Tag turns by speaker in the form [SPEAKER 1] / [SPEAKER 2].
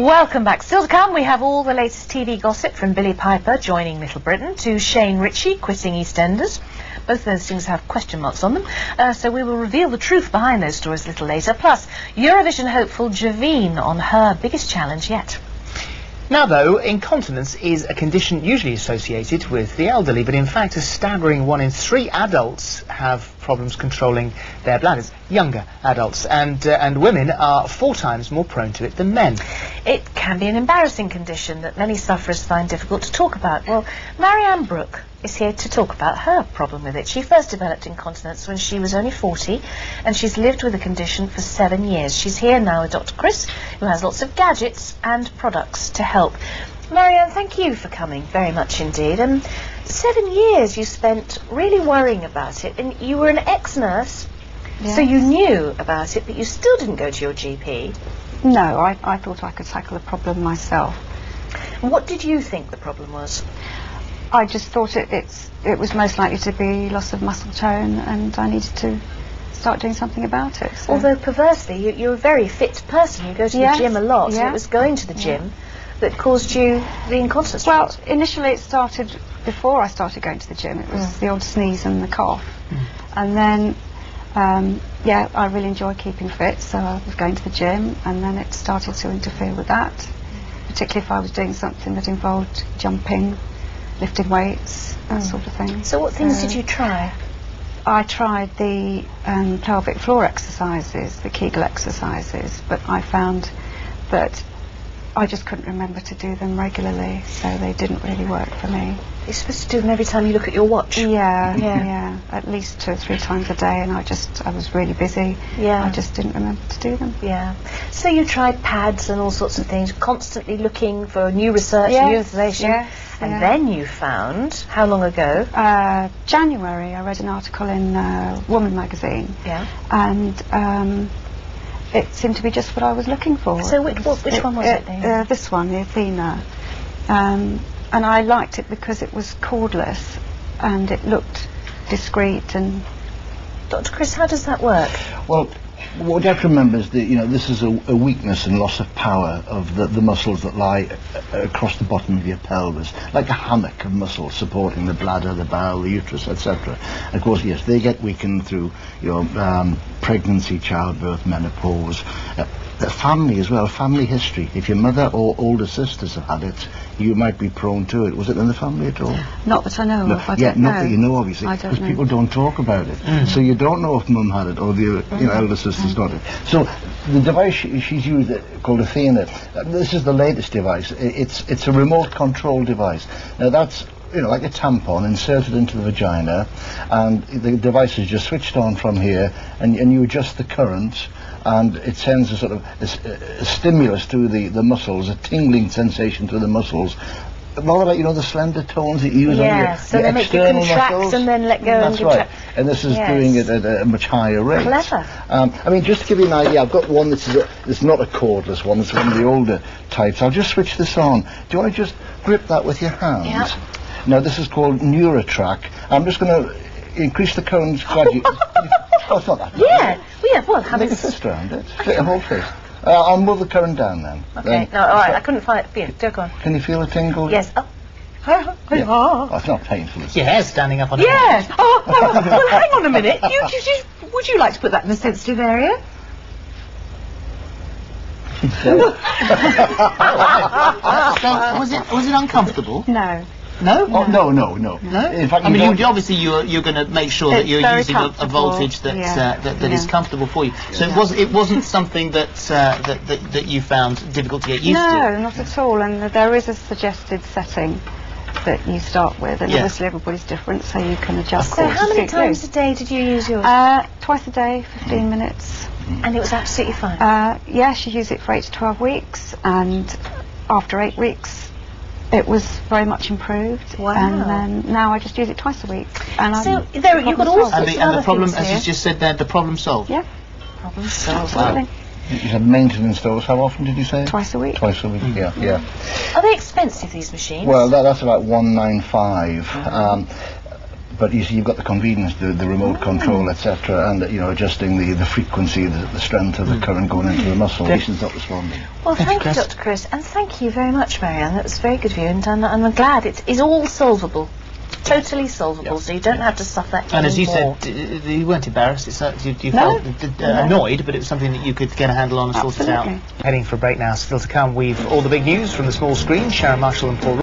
[SPEAKER 1] Welcome back. Still to come, we have all the latest TV gossip from Billie Piper joining Little Britain to Shane Ritchie quitting EastEnders. Both those things have question marks on them, so we will reveal the truth behind those stories a little later. Plus, Eurovision hopeful Javine on her biggest challenge yet.
[SPEAKER 2] Now though, incontinence is a condition usually associated with the elderly, but in fact a staggering 1 in 3 adults have problems controlling their bladders, younger adults, and women are 4 times more prone to it than men.
[SPEAKER 1] It can be an embarrassing condition that many sufferers find difficult to talk about. Well, Marianne Brook is here to talk about her problem with it. She first developed incontinence when she was only 40, and she's lived with the condition for 7 years. She's here now with Dr. Chris, who has lots of gadgets and products to help. Marianne, thank you for coming very much indeed. 7 years you spent really worrying about it, and you were an ex-nurse,
[SPEAKER 3] yes.
[SPEAKER 1] So you knew about it, but you still didn't go to your GP.
[SPEAKER 3] No, I thought I could tackle the problem myself.
[SPEAKER 1] What did you think the problem was?
[SPEAKER 3] I just thought it was most likely to be loss of muscle tone, and I needed to start doing something about it. So.
[SPEAKER 1] Although perversely, you're a very fit person. You go to the gym a lot, and it was going to the gym that caused you the incontinence.
[SPEAKER 3] Well, initially it started before I started going to the gym. It was the old sneeze and the cough, and then I really enjoy keeping fit, so I was going to the gym, and then it started to interfere with that, particularly if I was doing something that involved jumping, lifting weights, that sort of thing.
[SPEAKER 1] So what things did you try?
[SPEAKER 3] I tried the pelvic floor exercises, the Kegel exercises, but I found that I just couldn't remember to do them regularly, so they didn't really work for me.
[SPEAKER 1] You're supposed to do them every time you look at your watch.
[SPEAKER 3] Yeah, at least 2 or 3 times a day, and I was really busy.
[SPEAKER 1] Yeah.
[SPEAKER 3] I just didn't remember to do them.
[SPEAKER 1] Yeah. So you tried pads and all sorts of things, constantly looking for new research, new information. And then you found, how long ago?
[SPEAKER 3] January, I read an article in Woman magazine.
[SPEAKER 1] Yeah.
[SPEAKER 3] And it seemed to be just what I was looking for.
[SPEAKER 1] So which one was it then?
[SPEAKER 3] This one, the Athena. And I liked it because it was cordless and it looked discreet. And
[SPEAKER 1] Dr. Chris, how does that work?
[SPEAKER 4] Well, what you have to remember is that this is a weakness and loss of power of the muscles that lie across the bottom of your pelvis, like a hammock of muscles supporting the bladder, the bowel, the uterus, etc. Of course, yes, they get weakened through your pregnancy, childbirth, menopause, family as well, family history. If your mother or older sisters have had it, you might be prone to it. Was it in the family at all?
[SPEAKER 3] Not that I know of. I
[SPEAKER 4] not
[SPEAKER 3] don't know.
[SPEAKER 4] That you know, obviously, because people don't talk about it. So you don't know if mum had it or the elder sister's got it. So the device she's used, called Athena, this is the latest device. It's a remote control device. Now that's like a tampon inserted into the vagina, and the device is just switched on from here, and you adjust the current, and it sends a sort of a stimulus to the muscles, a tingling sensation to the muscles, rather like the slender tones that you use on your
[SPEAKER 1] so they make you contract muscles. And then let go.
[SPEAKER 4] That's
[SPEAKER 1] and
[SPEAKER 4] right. And this is doing it at a much higher rate.
[SPEAKER 1] Clever.
[SPEAKER 4] I mean, just to give you an idea, I've got one that's not a cordless one. It's one of the older types. I'll just switch this on. Do you want to just grip that with your hands?
[SPEAKER 1] Yeah.
[SPEAKER 4] Now this is called NeuroTrack. I'm just going to increase the current gradually. Oh, it's not that.
[SPEAKER 1] Well,
[SPEAKER 4] make a fist around it. A whole fist. I'll move the current down then.
[SPEAKER 1] Okay. No, all right. I couldn't find it. Do go on.
[SPEAKER 4] Can you feel a tingle?
[SPEAKER 1] Yes. Oh.
[SPEAKER 4] Oh, it's not painful.
[SPEAKER 2] Your hair's standing up on it.
[SPEAKER 1] Yes. Well, hang on a minute. Would you like to put that in a sensitive area?
[SPEAKER 2] Was it uncomfortable?
[SPEAKER 3] No.
[SPEAKER 2] No?
[SPEAKER 4] Oh, no.
[SPEAKER 2] In fact, obviously you're going to make sure that you're using a voltage that is comfortable for you. So it wasn't something that you found difficult to get used to.
[SPEAKER 3] No, not at all. And there is a suggested setting that you start with, and obviously everybody's different, so you can adjust.
[SPEAKER 1] So how many times a day did you use yours?
[SPEAKER 3] Twice a day, 15 minutes.
[SPEAKER 1] And it was absolutely fine?
[SPEAKER 3] She used it for 8 to 12 weeks, and after 8 weeks it was very much improved.
[SPEAKER 1] Wow.
[SPEAKER 3] And then now I just use it twice a week. And
[SPEAKER 1] so you've got all sorts of
[SPEAKER 2] and the problem,
[SPEAKER 1] things
[SPEAKER 2] as you just said there, the problem solved?
[SPEAKER 3] Yeah.
[SPEAKER 1] Problem solved.
[SPEAKER 3] Absolutely.
[SPEAKER 4] You had maintenance dose. How often did you say?
[SPEAKER 3] Twice a week.
[SPEAKER 4] Twice a week. Yeah.
[SPEAKER 1] Are they expensive, these machines?
[SPEAKER 4] Well, that's about 195. but you see, you've got the convenience, the remote control, etc., and adjusting the frequency, the strength of the current going into the muscle. The patient's not responding.
[SPEAKER 1] Well, thank you, Dr. Chris, and thank you very much, Marianne. That was very good of you, and I'm glad it is all solvable. Totally solvable, so you don't have to suffer anymore.
[SPEAKER 2] And as you said, you weren't embarrassed. You felt annoyed, but it was something that you could get a handle on and sort it out. Heading for a break now. Still to come, we've all the big news from the small screen. Sharon Marshall and Paul